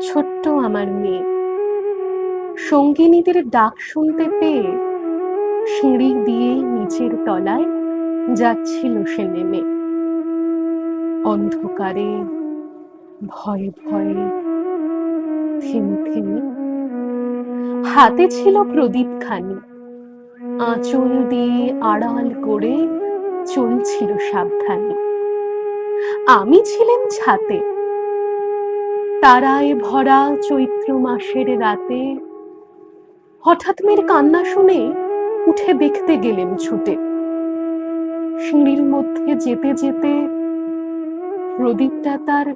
ছোট্ট আমার মেয়ে সঙ্গিনীদের ডাক শুনতে পেয়ে সিঁড়ি দিয়ে নিচের তলায় যাচ্ছিল সে নেমে। অন্ধকারে ভয়ে ভয়ে থেমে থেমে হাতে ছিল প্রদীপখানি, আঁচল দিয়ে আড়াল করে চলছিল সাবধানে। আমি ছিলাম ছাতে, তারায় ভরা চৈত্র মাসের রাতে। হঠাৎ মেয়ের কান্না শুনে উঠে দেখতে গেলেম ছুটে। সিঁড়ির মধ্যে যেতে যেতে প্রদীপটা তার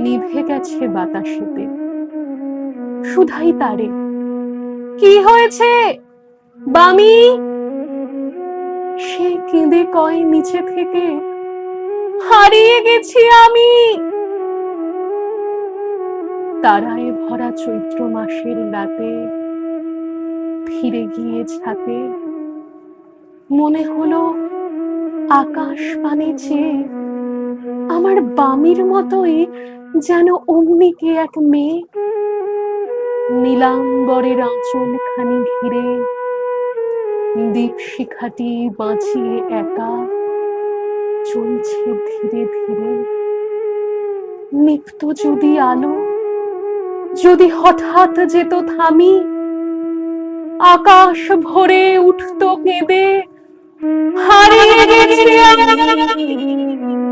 নিভে গেছে বাতাসেতে। শুধাই তারে, কি হয়েছে বামি? সে কেঁদে কয় নিচে থেকে, হারিয়ে গেছি আমি। তারায় ভরা চৈত্র মাসের রাতে ফিরে গিয়ে ছাতে মনে হলো আকাশ পানে চেয়ে আমার বামির মতোই যেন অমনি কে এক মেয়ে নীলাম্বরের আঁচল খানি ঘিরে দীপশিখাটি বাঁচিয়ে একা চলছে ধীরে ধীরে। নিভত যদি আলো, যদি হঠাৎ যেত থামি, আকাশ ভরে উঠতো কেঁদে, হারিয়ে গেছি আমি।